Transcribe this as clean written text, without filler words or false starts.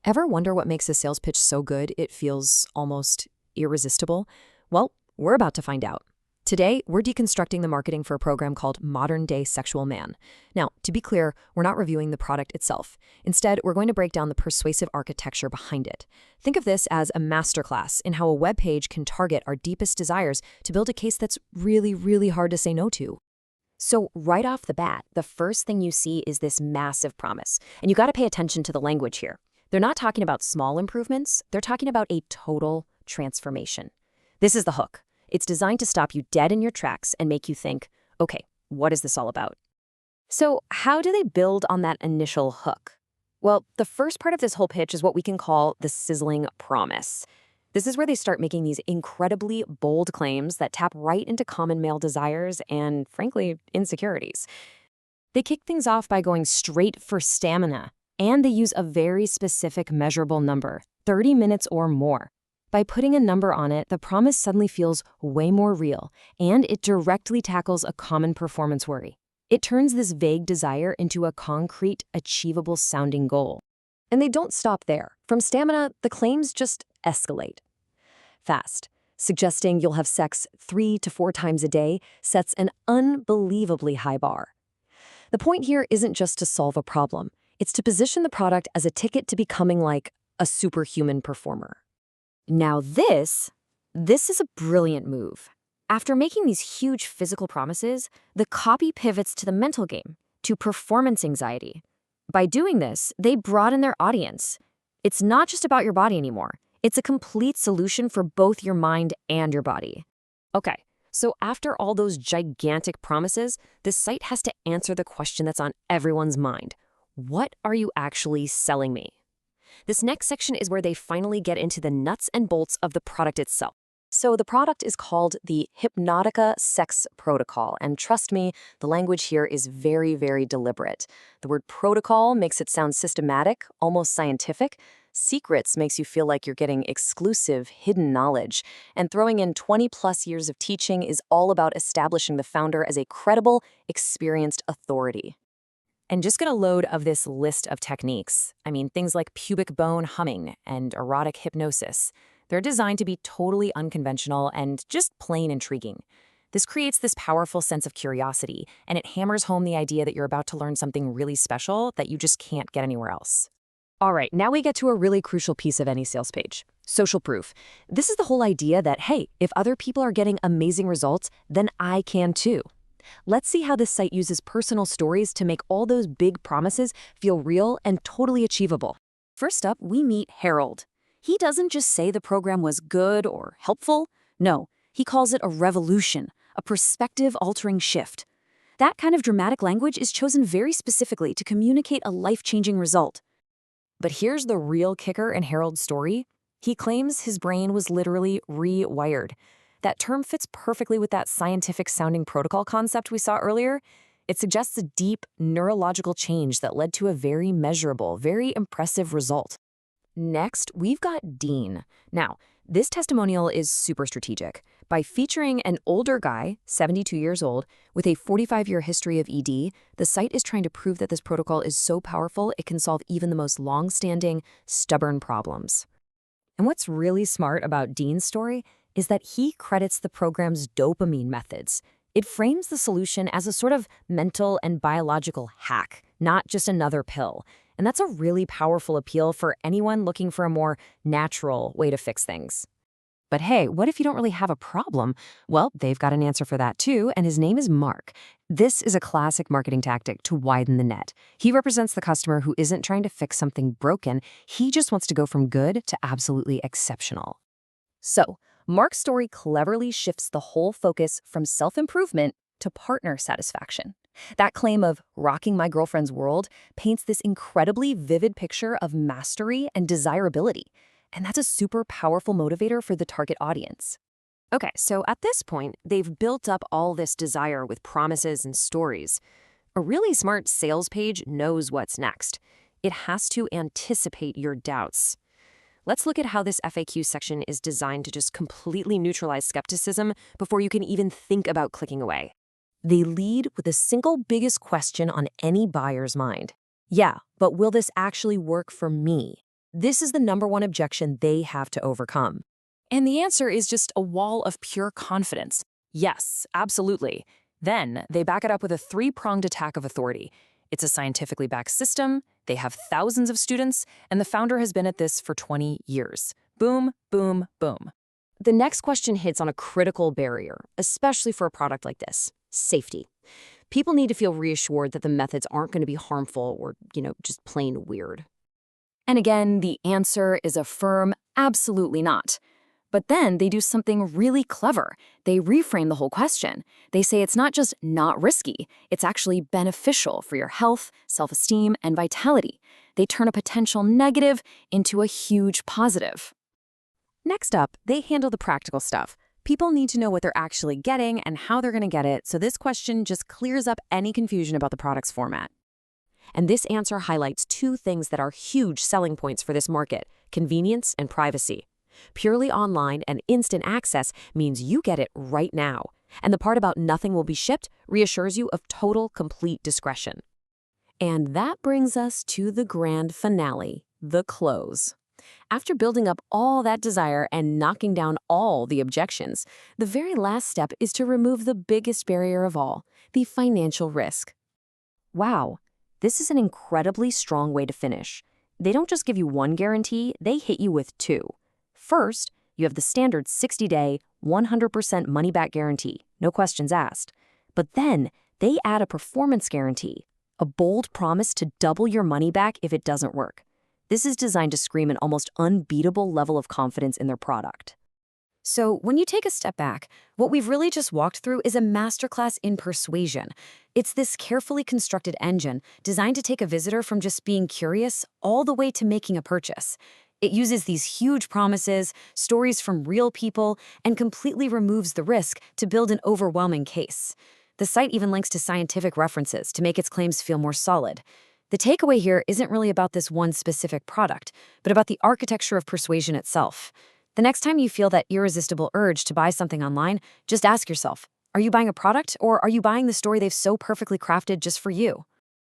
Ever wonder what makes a sales pitch so good it feels almost irresistible? Well, we're about to find out. Today, we're deconstructing the marketing for a program called Modern Day Sexual Man. Now, to be clear, we're not reviewing the product itself. Instead, we're going to break down the persuasive architecture behind it. Think of this as a masterclass in how a web page can target our deepest desires to build a case that's really, really hard to say no to. So right off the bat, the first thing you see is this massive promise. And you got to pay attention to the language here. They're not talking about small improvements. They're talking about a total transformation. This is the hook. It's designed to stop you dead in your tracks and make you think, okay, what is this all about? So how do they build on that initial hook? Well, the first part of this whole pitch is what we can call the sizzling promise. This is where they start making these incredibly bold claims that tap right into common male desires and, frankly, insecurities. They kick things off by going straight for stamina, and they use a very specific measurable number, 30 minutes or more. By putting a number on it, the promise suddenly feels way more real, and it directly tackles a common performance worry. It turns this vague desire into a concrete, achievable-sounding goal. And they don't stop there. From stamina, the claims just escalate. Fast, suggesting you'll have sex 3 to 4 times a day sets an unbelievably high bar. The point here isn't just to solve a problem. It's to position the product as a ticket to becoming like a superhuman performer. Now this is a brilliant move. After making these huge physical promises, the copy pivots to the mental game, to performance anxiety. By doing this, they broaden their audience. It's not just about your body anymore. It's a complete solution for both your mind and your body. Okay, so after all those gigantic promises, this site has to answer the question that's on everyone's mind. What are you actually selling me? This next section is where they finally get into the nuts and bolts of the product itself. So the product is called the Hypnotica Sex Protocol, and trust me, the language here is very, very deliberate. The word protocol makes it sound systematic, almost scientific. Secrets makes you feel like you're getting exclusive, hidden knowledge. And throwing in 20-plus years of teaching is all about establishing the founder as a credible, experienced authority. And just get a load of this list of techniques. I mean, things like pubic bone humming and erotic hypnosis. They're designed to be totally unconventional and just plain intriguing. This creates this powerful sense of curiosity, and it hammers home the idea that you're about to learn something really special that you just can't get anywhere else. All right, now we get to a really crucial piece of any sales page, social proof. This is the whole idea that, hey, if other people are getting amazing results, then I can too. Let's see how this site uses personal stories to make all those big promises feel real and totally achievable. First up, we meet Harold. He doesn't just say the program was good or helpful. No, he calls it a revolution, a perspective-altering shift. That kind of dramatic language is chosen very specifically to communicate a life-changing result. But here's the real kicker in Harold's story. He claims his brain was literally rewired. That term fits perfectly with that scientific-sounding protocol concept we saw earlier. It suggests a deep neurological change that led to a very measurable, very impressive result. Next, we've got Dean. Now, this testimonial is super strategic. By featuring an older guy, 72 years old, with a 45-year history of ED, the site is trying to prove that this protocol is so powerful it can solve even the most long-standing, stubborn problems. And what's really smart about Dean's story is that he credits the program's dopamine methods. It frames the solution as a sort of mental and biological hack, not just another pill. And that's a really powerful appeal for anyone looking for a more natural way to fix things. But hey, what if you don't really have a problem? Well, they've got an answer for that too, and his name is Mark. This is a classic marketing tactic to widen the net. He represents the customer who isn't trying to fix something broken. He just wants to go from good to absolutely exceptional. So, Mark's story cleverly shifts the whole focus from self-improvement to partner satisfaction. That claim of rocking my girlfriend's world paints this incredibly vivid picture of mastery and desirability. And that's a super powerful motivator for the target audience. Okay, so at this point, they've built up all this desire with promises and stories. A really smart sales page knows what's next. It has to anticipate your doubts. Let's look at how this FAQ section is designed to just completely neutralize skepticism before you can even think about clicking away. They lead with the single biggest question on any buyer's mind. Yeah, but will this actually work for me? This is the number one objection they have to overcome. And the answer is just a wall of pure confidence. Yes, absolutely. Then they back it up with a three-pronged attack of authority. It's a scientifically backed system, they have thousands of students, and the founder has been at this for 20 years. Boom, boom, boom. The next question hits on a critical barrier, especially for a product like this: safety. People need to feel reassured that the methods aren't going to be harmful or, just plain weird. And again, the answer is a firm absolutely not. But then they do something really clever. They reframe the whole question. They say it's not just not risky, it's actually beneficial for your health, self-esteem, and vitality. They turn a potential negative into a huge positive. Next up, they handle the practical stuff. People need to know what they're actually getting and how they're going to get it, so this question just clears up any confusion about the product's format. And this answer highlights two things that are huge selling points for this market: convenience and privacy. Purely online and instant access means you get it right now. And the part about nothing will be shipped reassures you of total, complete discretion. And that brings us to the grand finale, the close. After building up all that desire and knocking down all the objections, the very last step is to remove the biggest barrier of all, the financial risk. Wow, this is an incredibly strong way to finish. They don't just give you one guarantee, they hit you with two. First, you have the standard 60-day, 100% money-back guarantee, no questions asked. But then, they add a performance guarantee, a bold promise to double your money back if it doesn't work. This is designed to scream an almost unbeatable level of confidence in their product. So when you take a step back, what we've really just walked through is a masterclass in persuasion. It's this carefully constructed engine designed to take a visitor from just being curious all the way to making a purchase. It uses these huge promises, stories from real people, and completely removes the risk to build an overwhelming case. The site even links to scientific references to make its claims feel more solid. The takeaway here isn't really about this one specific product, but about the architecture of persuasion itself. The next time you feel that irresistible urge to buy something online, just ask yourself, are you buying a product or are you buying the story they've so perfectly crafted just for you?